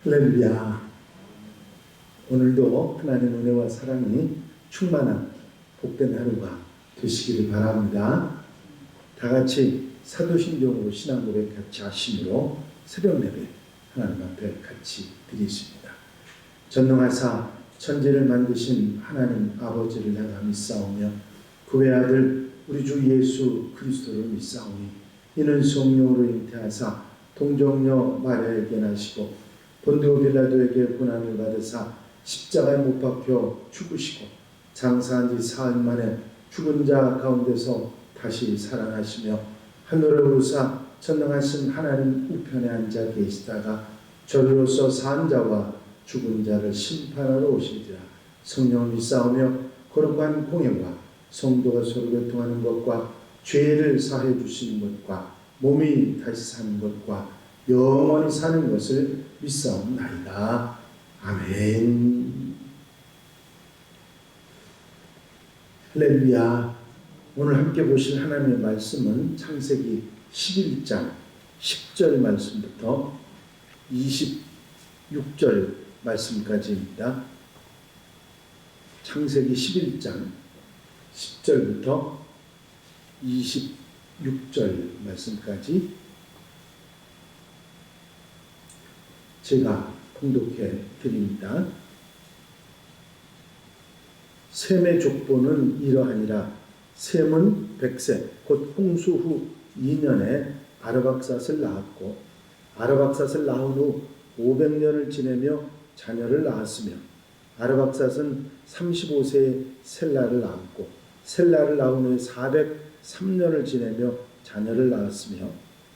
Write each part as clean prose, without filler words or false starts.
할렐루야. 오늘도 하나님의 은혜와 사랑이 충만한 복된 하루가 되시기를 바랍니다. 다 같이 사도신경으로 신앙 고백 같이 하심으로 새벽 예배 하나님 앞에 같이 드리십니다. 전능하사 천지를 만드신 하나님 아버지를 내가 믿사오며 그 외아들 우리 주 예수 그리스도를 믿사오니 이는 성령으로 잉태하사 동정녀 마리아에게 나시고 본디오 빌라도에게 고난을 받으사 십자가에 못 박혀 죽으시고 장사한 지 사흘 만에 죽은 자 가운데서 다시 살아나시며 하늘을 오르사 전능하신 하나님 우편에 앉아 계시다가 저리로서 산 자와 죽은 자를 심판하러 오시리라. 성령을 믿사오며 거룩한 공예와 성도가 서로 교통하는 것과 죄를 사해 주시는 것과 몸이 다시 사는 것과 영원히 사는 것을 믿사옵나이다. 아멘. 할렐루야. 오늘 함께 보실 하나님의 말씀은 창세기 11장 10절 말씀부터 26절 말씀까지입니다. 창세기 11장 10절부터 26절 말씀까지 제가 통독해 드립니다. 셈의 족보는 이러하니라. 셈은 백세 곧 홍수 후 2년에 아르박삿을 낳았고 아르박삿을 낳은 후 500년을 지내며 자녀를 낳았으며 아르박삿은 35세에 셀라를 낳았고 셀라를 낳은 후에 403년을 지내며 자녀를 낳았으며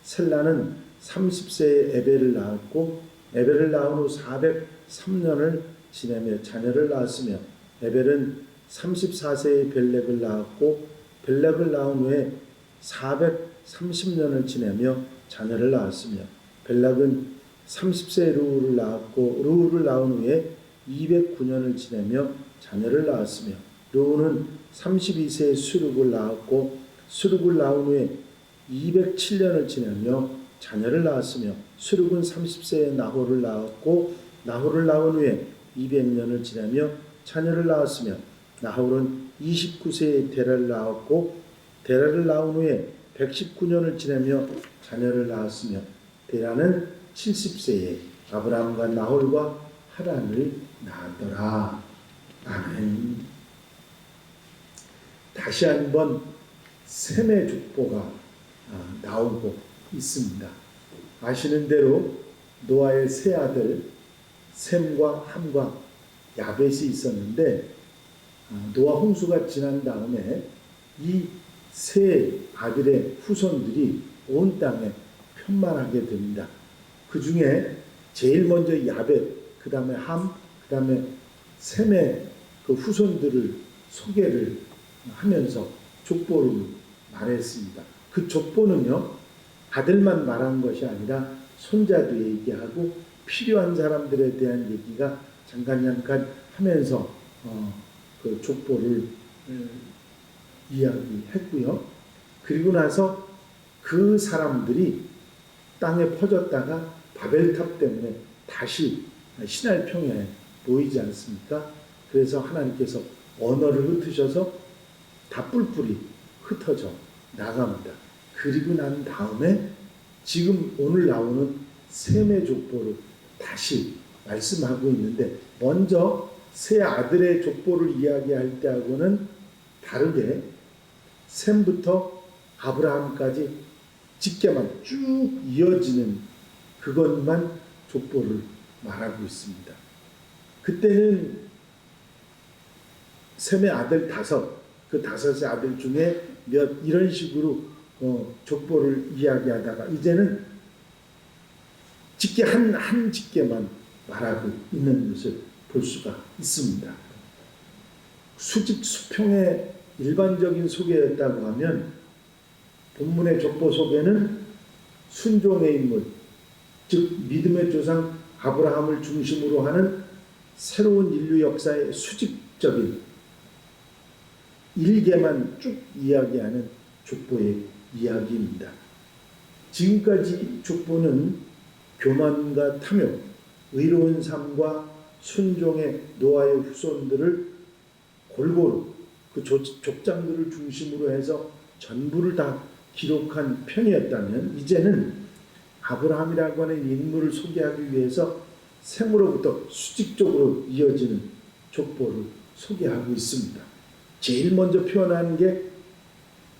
셀라는 30세에 에벨을 낳았고 에벨을 낳은 후 403년을 지내며 자녀를 낳았으며 에벨은 34세에 벨렉을 낳았고 벨렉을 낳은 후에 430년을 지내며 자녀를 낳았으며 벨렉은 30세에 르우를 낳았고 르우를 낳은 후에 209년을 지내며 자녀를 낳았으며 르우는 32세에 수룩을 낳았고 수룩을 낳은 후에 207년을 지내며 자녀를 낳았으며 수룩은 30세에 나홀을 낳았고 나홀을 낳은 후에 200년을 지내며 자녀를 낳았으며 나홀은 29세에 데라를 낳았고 데라를 낳은 후에 119년을 지내며 자녀를 낳았으며 데라는 70세에 아브라함과 나홀과 하란을 낳았더라. 아멘. 다시 한번 셈의 족보가 나오고 있습니다. 아시는 대로 노아의 세 아들 셈과 함과 야벳이 있었는데 노아 홍수가 지난 다음에 이 세 아들의 후손들이 온 땅에 편만하게 됩니다. 그 중에 제일 먼저 야벳, 그 다음에 함, 그 다음에 셈의 그 후손들을 소개를 하면서 족보를 말했습니다. 그 족보는요, 아들만 말한 것이 아니라 손자도 얘기하고 필요한 사람들에 대한 얘기가 잠깐 하면서 그 족보를 이야기했고요. 그리고 나서 그 사람들이 땅에 퍼졌다가 바벨탑 때문에 다시 신할 평야에 모이지 않습니까? 그래서 하나님께서 언어를 흩으셔서 다 뿔뿔이 흩어져 나갑니다. 그리고 난 다음에 지금 오늘 나오는 셈의 족보를 다시 말씀하고 있는데 먼저 세 아들의 족보를 이야기할 때하고는 다르게 셈부터 아브라함까지 직계만 쭉 이어지는 그것만 족보를 말하고 있습니다. 그때는 셈의 아들 그 다섯의 아들 중에 몇 이런 식으로 족보를 이야기하다가 이제는 직계 한 직계만 말하고 있는 것을 볼 수가 있습니다. 수직 수평의 일반적인 소개였다고 하면 본문의 족보 소개는 순종의 인물, 즉 믿음의 조상 아브라함을 중심으로 하는 새로운 인류 역사의 수직적인 일개만 쭉 이야기하는 족보의 이야기입니다. 지금까지 족보는 교만과 탐욕, 의로운 삶과 순종의 노아의 후손들을 골고루 그 족장들을 중심으로 해서 전부를 다 기록한 편이었다면, 이제는 아브라함이라고 하는 인물을 소개하기 위해서 셈으로부터 수직적으로 이어지는 족보를 소개하고 있습니다. 제일 먼저 표현하는 게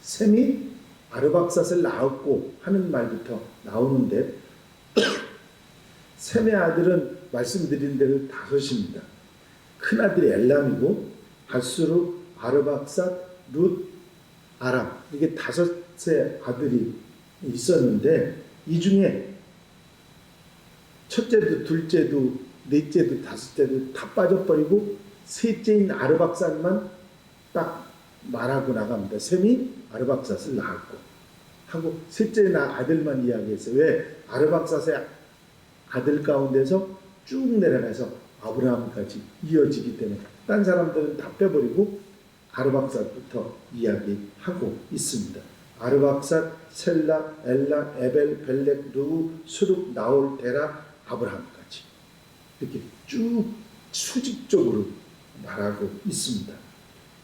셈이 아르박삿을 낳았고 하는 말부터 나오는데, 셈의 아들은 말씀드린 대로 다섯입니다. 큰아들이 엘람이고 앗수르, 아르박삿, 룻, 아람, 이게 다섯의 아들이 있었는데, 이 중에 첫째도 둘째도 넷째도 다섯째도 다 빠져버리고 셋째인 아르박삿만 딱 말하고 나갑니다. 셈이 아르박삿을 낳았고 하고 셋째 아들만 이야기했어요. 왜? 아르박삿의 아들 가운데서 쭉 내려가서 아브라함까지 이어지기 때문에 딴 사람들은 다 빼버리고 아르박삿부터 이야기하고 있습니다. 아르박삿, 셀라, 엘라, 에벨, 벨렉, 르우, 수룩, 나홀, 데라, 아브라함까지 이렇게 쭉 수직적으로 말하고 있습니다.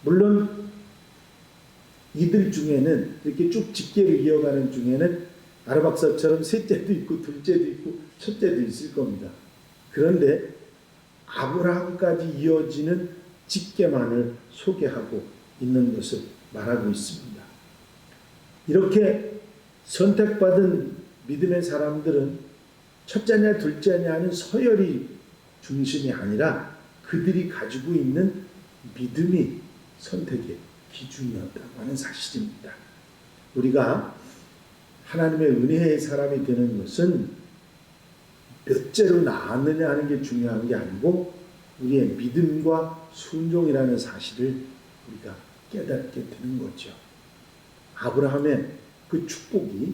물론 이들 중에는 이렇게 쭉 직계를 이어가는 중에는 아르박삿처럼 셋째도 있고 둘째도 있고 첫째도 있을 겁니다. 그런데 아브라함까지 이어지는 직계만을 소개하고 있는 것을 말하고 있습니다. 이렇게 선택받은 믿음의 사람들은 첫째냐 둘째냐는 서열이 중심이 아니라 그들이 가지고 있는 믿음이 선택의 기준이었다고 하는 사실입니다. 우리가 하나님의 은혜의 사람이 되는 것은 몇째로 낳았느냐 하는 게 중요한 게 아니고 우리의 믿음과 순종이라는 사실을 우리가 깨닫게 되는 거죠. 아브라함의 그 축복이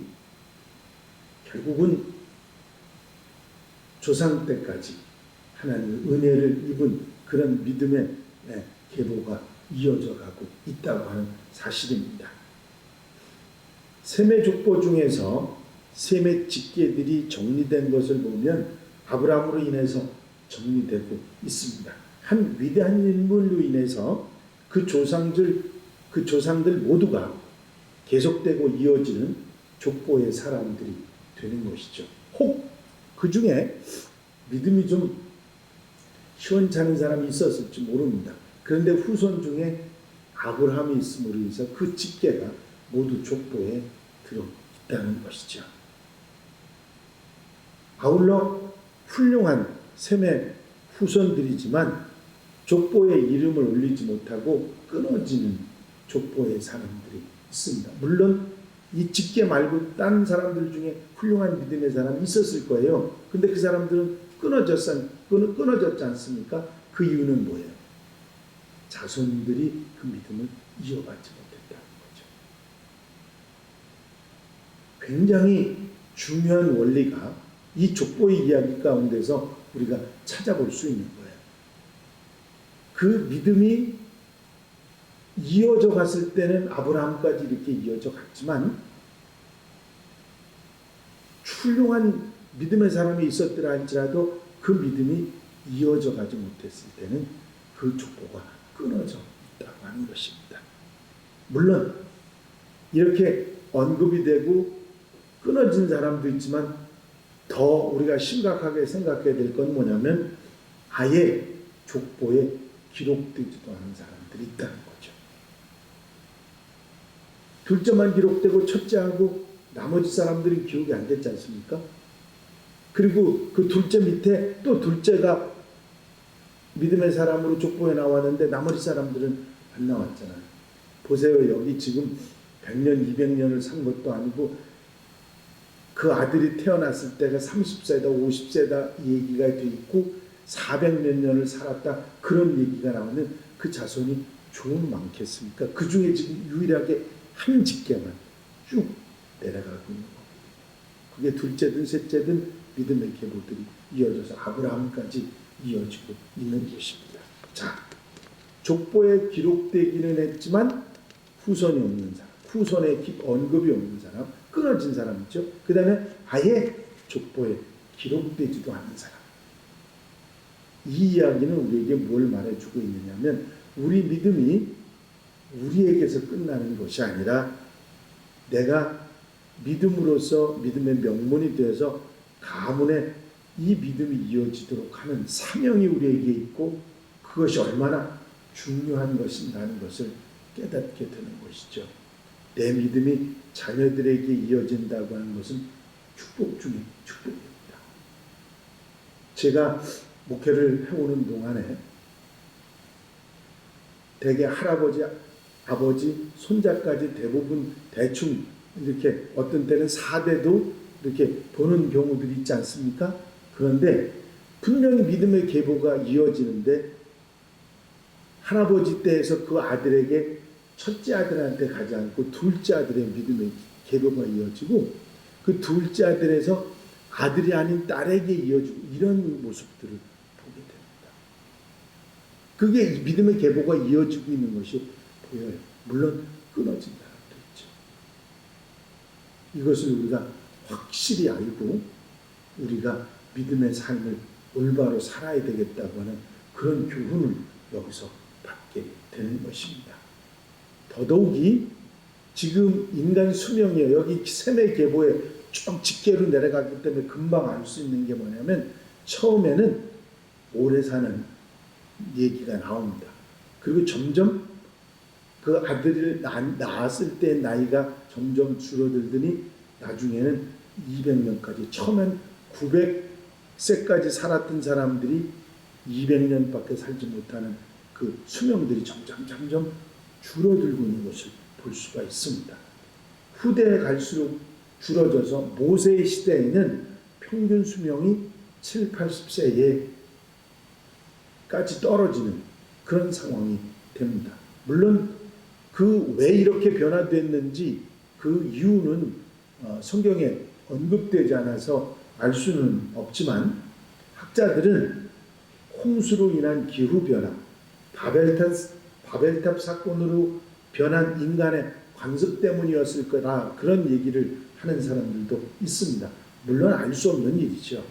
결국은 조상 때까지 하나님의 은혜를 입은 그런 믿음의 계보가 이어져 가고 있다고 하는 사실입니다. 셈의 족보 중에서 셈의 직계들이 정리된 것을 보면 아브라함으로 인해서 정리되고 있습니다. 한 위대한 인물로 인해서 그 조상들 모두가 계속되고 이어지는 족보의 사람들이 되는 것이죠. 혹 그 중에 믿음이 좀 시원찮은 사람이 있었을지 모릅니다. 그런데 후손 중에 아브라함이 있음으로 인해서 그 직계가 모두 족보에 들어있다는 것이죠. 아울러 훌륭한 셈의 후손들이지만 족보에 이름을 올리지 못하고 끊어지는 족보의 사람들이 있습니다. 물론 이 직계 말고 딴 사람들 중에 훌륭한 믿음의 사람이 있었을 거예요. 근데 그 사람들은 끊어졌지 않습니까? 그 이유는 뭐예요? 자손들이 그 믿음을 이어가지 못했다는 거죠. 굉장히 중요한 원리가 이 족보의 이야기 가운데서 우리가 찾아볼 수 있는 거예요. 그 믿음이 이어져 갔을 때는 아브라함까지 이렇게 이어져 갔지만 훌륭한 믿음의 사람이 있었더라 할지라도 그 믿음이 이어져 가지 못했을 때는 그 족보가 끊어져 있다고 하는 것입니다. 물론 이렇게 언급이 되고 끊어진 사람도 있지만 더 우리가 심각하게 생각해야 될 건 뭐냐면 아예 족보에 기록되지도 않은 사람들이 있다는 거죠. 둘째만 기록되고 첫째하고 나머지 사람들이 기록이 안 됐지 않습니까? 그리고 그 둘째 밑에 또 둘째가 믿음의 사람으로 족보에 나왔는데 나머지 사람들은 안 나왔잖아요. 보세요. 여기 지금 100년, 200년을 산 것도 아니고 그 아들이 태어났을 때가 30세다, 50세다 얘기가 돼 있고 400몇 년을 살았다 그런 얘기가 나오는 그 자손이 좀 많겠습니까? 그 중에 지금 유일하게 한 직계만 쭉 내려가고 있는 겁니다. 그게 둘째든 셋째든 믿음의 계보들이 이어져서 아브라함까지 이어지고 있는 것입니다. 자, 족보에 기록되기는 했지만 후손이 없는 사람, 후손의 언급이 없는 사람, 끊어진 사람 있죠. 그 다음에 아예 족보에 기록되지도 않은 사람. 이 이야기는 우리에게 뭘 말해주고 있느냐면 우리 믿음이 우리에게서 끝나는 것이 아니라 내가 믿음으로써 믿음의 명문이 되어서 가문에 이 믿음이 이어지도록 하는 사명이 우리에게 있고 그것이 얼마나 중요한 것인가는 것을 깨닫게 되는 것이죠. 내 믿음이 자녀들에게 이어진다고 하는 것은 축복 중에 축복입니다. 제가 목회를 해오는 동안에 대개 할아버지, 아버지, 손자까지 대부분 대충 이렇게 어떤 때는 4대도 이렇게 보는 경우들이 있지 않습니까? 그런데 분명히 믿음의 계보가 이어지는데 할아버지 때에서 그 아들에게 첫째 아들한테 가지 않고 둘째 아들의 믿음의 계보가 이어지고 그 둘째 아들에서 아들이 아닌 딸에게 이어지고 이런 모습들을 보게 됩니다. 그게 믿음의 계보가 이어지고 있는 것이 보여요. 물론 끊어진 사람도 있죠. 이것을 우리가 확실히 알고 우리가 믿음의 삶을 올바로 살아야 되겠다고 하는 그런 교훈을 여기서 받게 되는 것입니다. 더더욱이 지금 인간 수명이에요. 여기 셈의 계보에 좀 직계로 내려가기 때문에 금방 알 수 있는 게 뭐냐면 처음에는 오래 사는 얘기가 나옵니다. 그리고 점점 그 아들을 낳았을 때 나이가 점점 줄어들더니 나중에는 200년까지 처음엔 900세까지 살았던 사람들이 200년밖에 살지 못하는 그 수명들이 점점 줄어들고 있는 것을 볼 수가 있습니다. 후대에 갈수록 줄어져서 모세의 시대에는 평균 수명이 7, 80세에까지 떨어지는 그런 상황이 됩니다. 물론 그 왜 이렇게 변화됐는지 그 이유는 성경에 언급되지 않아서 알 수는 없지만 학자들은 홍수로 인한 기후변화, 바벨탑 사건으로 변한 인간의 관습 때문이었을 거라 그런 얘기를 하는 사람들도 있습니다. 물론 알 수 없는 일이죠.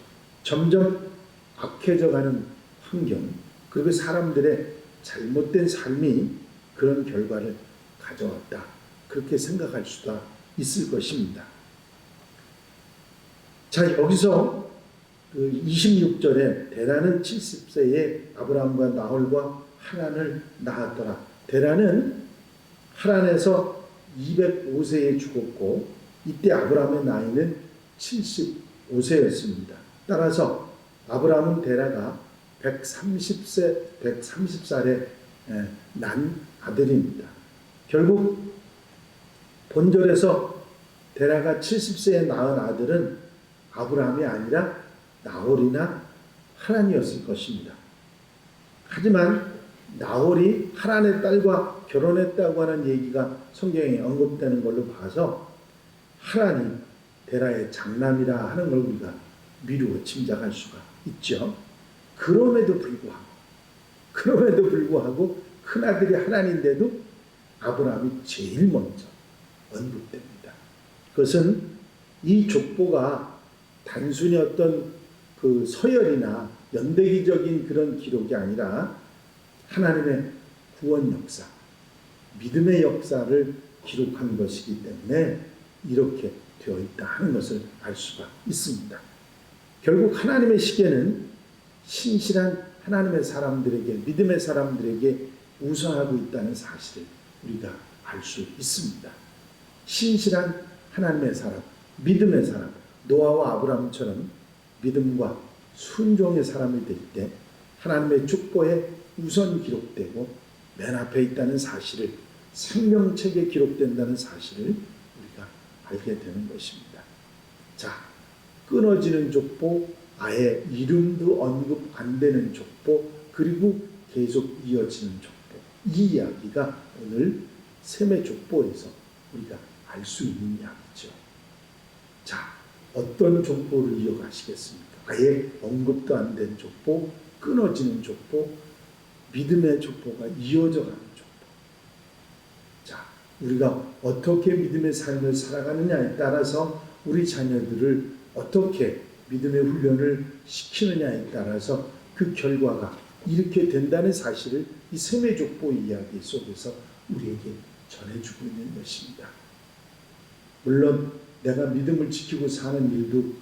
점점 악해져가는 환경 그리고 사람들의 잘못된 삶이 그런 결과를 가져왔다. 그렇게 생각할 수가 있을 것입니다. 자, 여기서 그 26절에 데라는 70세에 아브라함과 나홀과 하란을 낳았더라. 데라는 하란에서 205세에 죽었고 이때 아브라함의 나이는 75세였습니다. 따라서 아브라함은 데라가 130살에 난 아들입니다. 결국 본절에서 데라가 70세에 낳은 아들은 아브라함이 아니라 나홀이나 하란이었을 것입니다. 하지만 나홀이 하란의 딸과 결혼했다고 하는 얘기가 성경에 언급되는 걸로 봐서 하란이 데라의 장남이라 하는 걸 우리가 미루어 짐작할 수가 있죠. 그럼에도 불구하고 큰아들이 하란인데도 아브라함이 제일 먼저 언급됩니다. 그것은 이 족보가 단순히 어떤 그 서열이나 연대기적인 그런 기록이 아니라 하나님의 구원 역사, 믿음의 역사를 기록한 것이기 때문에 이렇게 되어 있다 하는 것을 알 수가 있습니다. 결국 하나님의 시계는 신실한 하나님의 사람들에게, 믿음의 사람들에게 우선하고 있다는 사실을 우리가 알 수 있습니다. 신실한 하나님의 사람, 믿음의 사람, 노아와 아브라함처럼 믿음과 순종의 사람이 될 때 하나님의 축복에 우선 기록되고 맨 앞에 있다는 사실을, 생명책에 기록된다는 사실을 우리가 알게 되는 것입니다. 자, 끊어지는 족보, 아예 이름도 언급 안 되는 족보, 그리고 계속 이어지는 족보, 이 이야기가 오늘 셈의 족보에서 우리가 알 수 있는 이야기죠. 자, 어떤 족보를 이어가시겠습니까? 아예 언급도 안 된 족보, 끊어지는 족보, 믿음의 족보가 이어져가는 족보. 자, 우리가 어떻게 믿음의 삶을 살아가느냐에 따라서 우리 자녀들을 어떻게 믿음의 훈련을 시키느냐에 따라서 그 결과가 이렇게 된다는 사실을 이 셈의 족보 이야기 속에서 우리에게 전해주고 있는 것입니다. 물론 내가 믿음을 지키고 사는 일도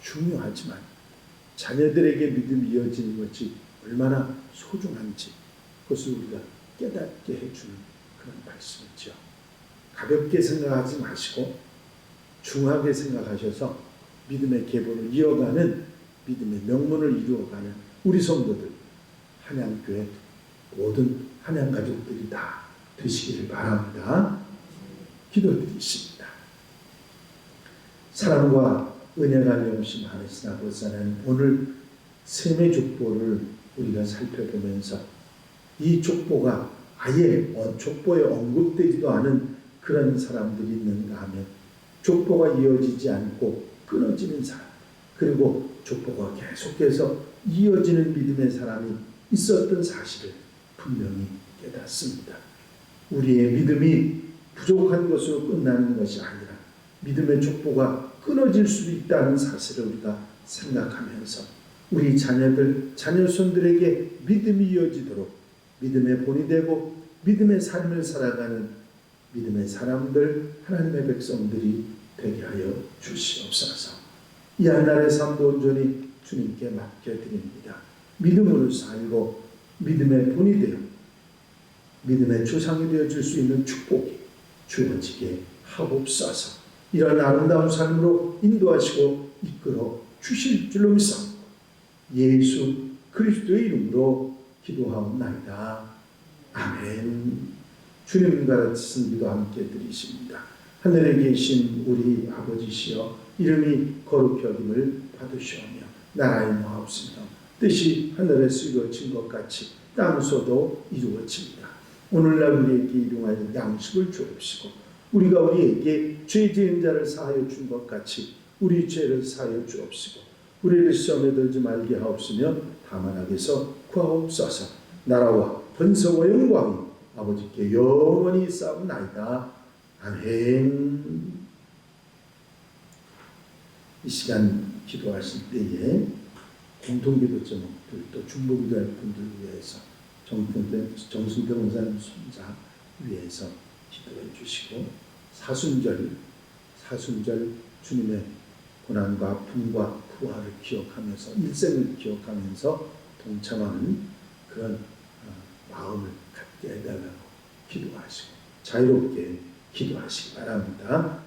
중요하지만 자녀들에게 믿음이 이어지는 것이 얼마나 소중한지 그것을 우리가 깨닫게 해주는 그런 말씀이죠. 가볍게 생각하지 마시고 중하게 생각하셔서 믿음의 계보를 이어가는 믿음의 명문을 이루어가는 우리 성도들 한양교회 모든 한양가족들이 다 되시기를 바랍니다. 기도드리십니다. 사랑과 은혜가 명심 하나님 아버지는 오늘 셈의 족보를 우리가 살펴보면서 이 족보가 아예 족보에 언급되지도 않은 그런 사람들이 있는가 하면 족보가 이어지지 않고 끊어지는 사람 그리고 족보가 계속해서 이어지는 믿음의 사람이 있었던 사실을 분명히 깨닫습니다. 우리의 믿음이 부족한 것으로 끝나는 것이 아니라 믿음의 족보가 끊어질 수도 있다는 사실을 우리가 생각하면서 우리 자녀들, 자녀손들에게 믿음이 이어지도록 믿음의 본이 되고 믿음의 삶을 살아가는 믿음의 사람들, 하나님의 백성들이 되게 하여 주시옵소서. 이 한날의 삶도 온전히 주님께 맡겨드립니다. 믿음으로 살고 믿음의 본이 되어 믿음의 조상이 되어줄 수 있는 축복이 주어지게 하옵소서. 이런 아름다운 삶으로 인도하시고 이끌어 주실 줄로 믿사옵고 예수 그리스도의 이름으로 기도하옵나이다. 아멘. 주님 가르치신 기도 함께 드리십니다. 하늘에 계신 우리 아버지시여 이름이 거룩히 여김을 받으시오며 나라의 모하옵시며 뜻이 하늘에서 이루어진 것 같이 땅에서도 이루어집니다. 오늘날 우리에게 일용할 양식을 주옵시고 우리가 우리에게 죄 지은 자를 사하여 준 것 같이 우리 죄를 사하여 주옵시고 우리를 시험에 들지 말게 하옵시며 다만 악에서 구하옵소서. 나라와 번성과 영광이 아버지께 영원히 있사옵나이다. 아멘. 이 시간 기도하실 때에 공통기도 제목들 또 중보기도할 분들 위해서 정순태 원사님 손자 위해서 기도해 주시고 사순절 주님의 고난과 아픔과 부활을 기억하면서 일생을 기억하면서 동참하는 그런 마음을 갖게 해달라고 기도하시고 자유롭게 기도하시기 바랍니다.